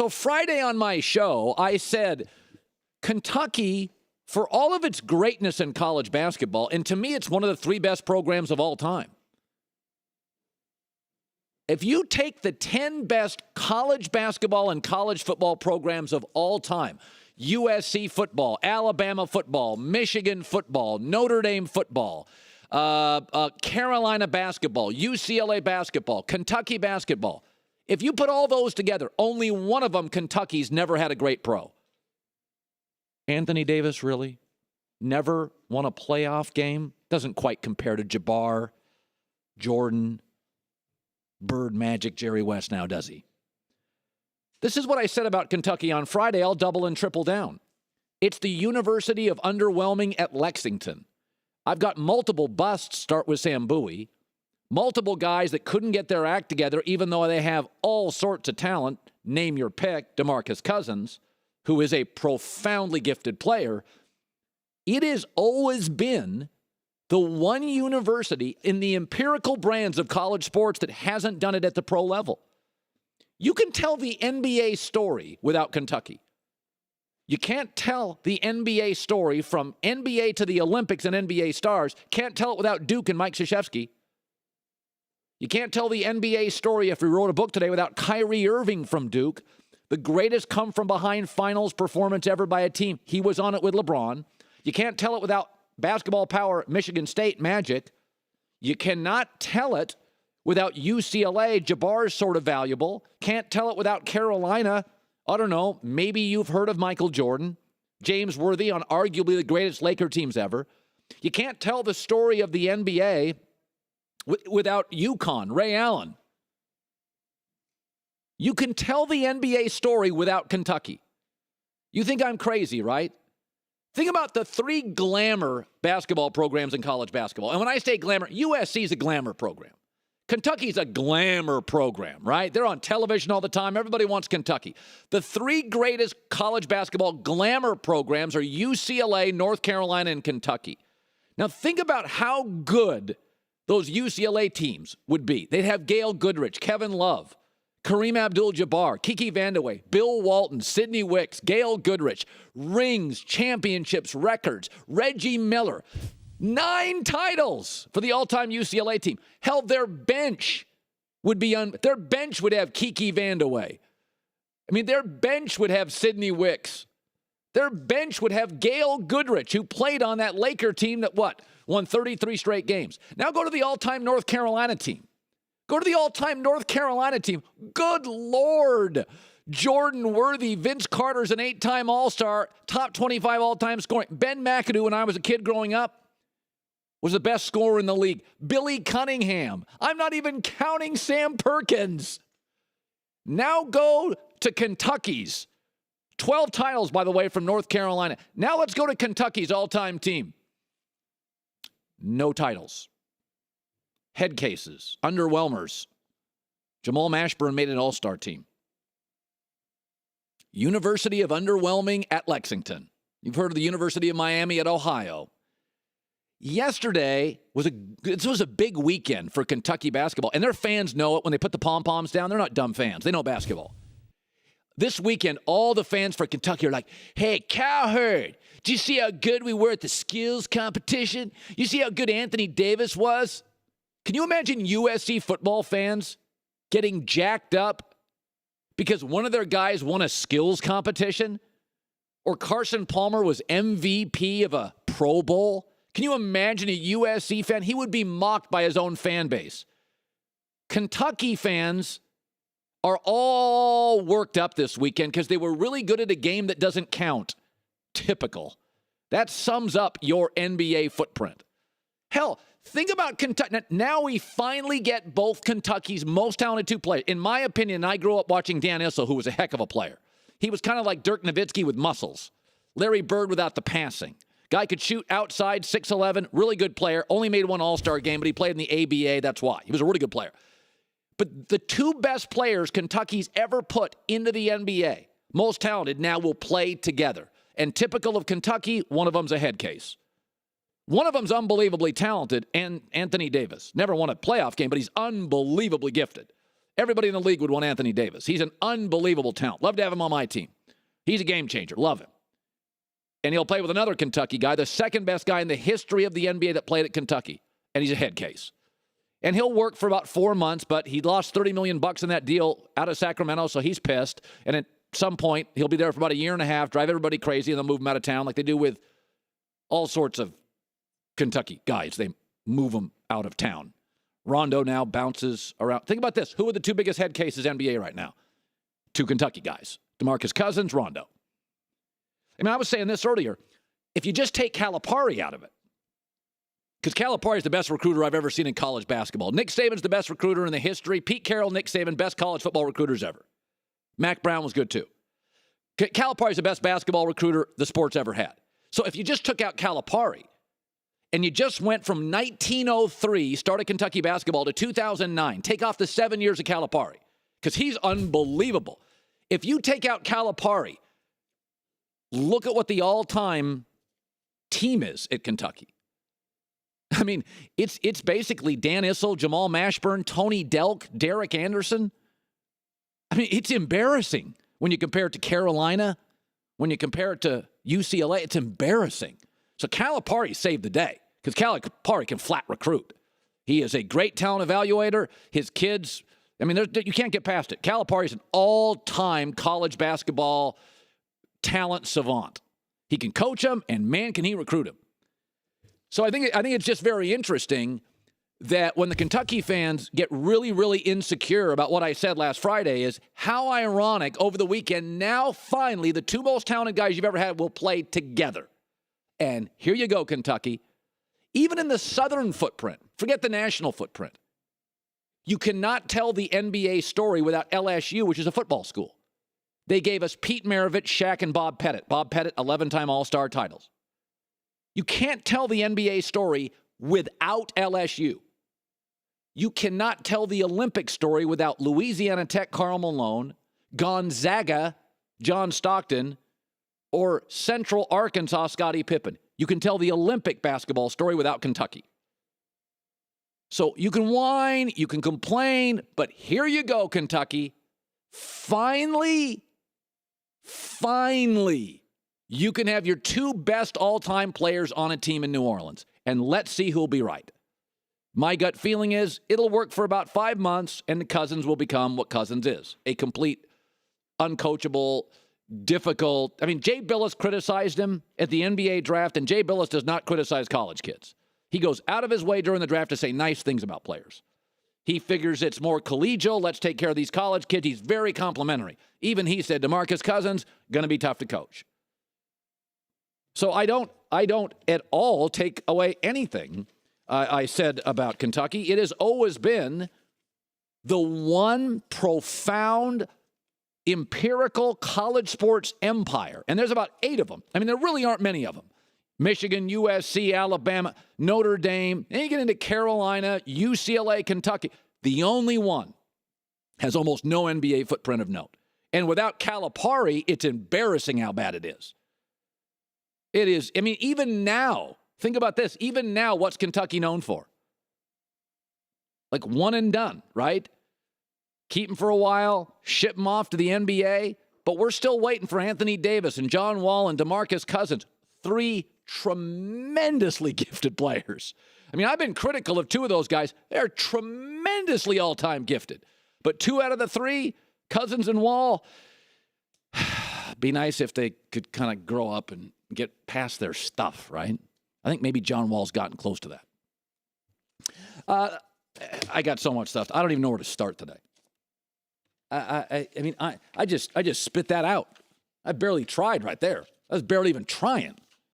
So Friday on my show, I said, Kentucky, for all of its greatness in college basketball, and to me, it's one of the 3 best programs of all time. If you take the 10 best college basketball and college football programs of all time, USC football, Alabama football, Michigan football, Notre Dame football, Carolina basketball, UCLA basketball, Kentucky basketball, if you put all those together, only one of them, Kentucky's, never had a great pro. Anthony Davis, really? Never won a playoff game? Doesn't quite compare to Jabbar, Jordan, Bird, Magic, Jerry West now, does he? This is what I said about Kentucky on Friday. I'll double and triple down. It's the University of Underwhelming at Lexington. I've got multiple busts, start with Sam Bowie. Multiple guys that couldn't get their act together, even though they have all sorts of talent. Name your pick, DeMarcus Cousins, who is a profoundly gifted player. It has always been the one university in the empirical brands of college sports that hasn't done it at the pro level. You can tell the NBA story without Kentucky. You can't tell the NBA story from NBA to the Olympics and NBA stars. Can't tell it without Duke and Mike Krzyzewski. You can't tell the NBA story if we wrote a book today without Kyrie Irving from Duke. The greatest come-from-behind finals performance ever by a team. He was on it with LeBron. You can't tell it without basketball power, Michigan State Magic. You cannot tell it without UCLA. Jabbar's sort of valuable. Can't tell it without Carolina. I don't know. Maybe you've heard of Michael Jordan. James Worthy on arguably the greatest Laker teams ever. You can't tell the story of the NBA without UConn, Ray Allen. You can tell the NBA story without Kentucky. You think I'm crazy, right? Think about the 3 glamour basketball programs in college basketball. And when I say glamour, USC is a glamour program. Kentucky's a glamour program, right? They're on television all the time. Everybody wants Kentucky. The 3 greatest college basketball glamour programs are UCLA, North Carolina, and Kentucky. Now think about how good those UCLA teams would be. They'd have Gail Goodrich, Kevin Love, Kareem Abdul-Jabbar, Kiki Vandeweghe, Bill Walton, Sidney Wicks, Gail Goodrich, rings, championships, records, Reggie Miller, 9 titles for the all-time UCLA team. Hell, their bench would be their bench would have Kiki Vandeweghe. I mean, their bench would have Sidney Wicks. Their bench would have Gail Goodrich, who played on that Laker team that won 33 straight games. Now go to the all-time North Carolina team. Go to the all-time North Carolina team. Good Lord. Jordan Worthy, Vince Carter's an 8-time All-Star, top 25 all-time scoring. Ben McAdoo, when I was a kid growing up, was the best scorer in the league. Billy Cunningham. I'm not even counting Sam Perkins. Now go to Kentucky's. 12 titles, by the way, from North Carolina. Now let's go to Kentucky's all-time team. No titles. Head cases. Underwhelmers. Jamal Mashburn made an all-star team. University of Underwhelming at Lexington. You've heard of the University of Miami at Ohio. Yesterday this was a big weekend for Kentucky basketball, and their fans know it when they put the pom-poms down. They're not dumb fans. They know basketball. This weekend, all the fans for Kentucky are like, hey, Cowherd, do you see how good we were at the skills competition? You see how good Anthony Davis was? Can you imagine USC football fans getting jacked up because one of their guys won a skills competition? Or Carson Palmer was MVP of a Pro Bowl? Can you imagine a USC fan? He would be mocked by his own fan base. Kentucky fans are all worked up this weekend because they were really good at a game that doesn't count. Typical. That sums up your NBA footprint. Hell, think about Kentucky. Now we finally get both Kentucky's most talented 2 players. In my opinion, I grew up watching Dan Issel, who was a heck of a player. He was kind of like Dirk Nowitzki with muscles. Larry Bird without the passing. Guy could shoot outside, 6'11", really good player. Only made 1 All-Star game, but he played in the ABA. That's why. He was a really good player. But the 2 best players Kentucky's ever put into the NBA, most talented, now will play together. And typical of Kentucky, one of them's a head case. One of them's unbelievably talented, and Anthony Davis. Never won a playoff game, but he's unbelievably gifted. Everybody in the league would want Anthony Davis. He's an unbelievable talent. Love to have him on my team. He's a game changer. Love him. And he'll play with another Kentucky guy, the second best guy in the history of the NBA that played at Kentucky. And he's a head case. And he'll work for about 4 months, but he lost $30 million in that deal out of Sacramento, so he's pissed. And at some point, he'll be there for about a year and a half, drive everybody crazy, and they'll move him out of town like they do with all sorts of Kentucky guys. They move them out of town. Rondo now bounces around. Think about this. Who are the two biggest head cases NBA right now? Two Kentucky guys. DeMarcus Cousins, Rondo. I mean, I was saying this earlier. If you just take Calipari out of it, because Calipari is the best recruiter I've ever seen in college basketball. Nick Saban's the best recruiter in the history. Pete Carroll, Nick Saban, best college football recruiters ever. Mac Brown was good too. Calipari's the best basketball recruiter the sport's ever had. So if you just took out Calipari and you just went from 1903, started Kentucky basketball, to 2009, take off the 7 years of Calipari, because he's unbelievable. If you take out Calipari, look at what the all-time team is at Kentucky. I mean, it's basically Dan Issel, Jamal Mashburn, Tony Delk, Derek Anderson. I mean, it's embarrassing when you compare it to Carolina, when you compare it to UCLA. It's embarrassing. So Calipari saved the day, because Calipari can flat recruit. He is a great talent evaluator. His kids, I mean, you can't get past it. Calipari is an all-time college basketball talent savant. He can coach them, and man, can he recruit them. So I think it's just very interesting that when the Kentucky fans get really, really insecure about what I said last Friday, is how ironic over the weekend, now finally the two most talented guys you've ever had will play together. And here you go, Kentucky. Even in the southern footprint, forget the national footprint, you cannot tell the NBA story without LSU, which is a football school. They gave us Pete Maravich, Shaq, and Bob Pettit. Bob Pettit, 11-time All-Star titles. You can't tell the NBA story without LSU. You cannot tell the Olympic story without Louisiana Tech, Karl Malone, Gonzaga, John Stockton, or Central Arkansas, Scottie Pippen. You can tell the Olympic basketball story without Kentucky. So you can whine, you can complain, but here you go, Kentucky. Finally, you can have your two best all-time players on a team in New Orleans, and let's see who'll be right. My gut feeling is it'll work for about 5 months, and Cousins will become what Cousins is, a complete, uncoachable, difficult. I mean, Jay Billis criticized him at the NBA draft, and Jay Billis does not criticize college kids. He goes out of his way during the draft to say nice things about players. He figures it's more collegial. Let's take care of these college kids. He's very complimentary. Even he said DeMarcus Cousins, going to be tough to coach. So I don't at all take away anything I said about Kentucky. It has always been the one profound empirical college sports empire. And there's about 8 of them. I mean, there really aren't many of them. Michigan, USC, Alabama, Notre Dame. Then you get into Carolina, UCLA, Kentucky. The only one has almost no NBA footprint of note. And without Calipari, it's embarrassing how bad it is. It is. I mean, even now, think about this. Even now, what's Kentucky known for? Like one and done, right? Keep him for a while, ship him off to the NBA. But we're still waiting for Anthony Davis and John Wall and DeMarcus Cousins. 3 tremendously gifted players. I mean, I've been critical of 2 of those guys. They're tremendously all-time gifted. But 2 out of the 3, Cousins and Wall, be nice if they could kind of grow up and get past their stuff, right? I think maybe John Wall's gotten close to that. I got so much stuff. I don't even know where to start today. I just spit that out. I barely tried right there. I was barely even trying.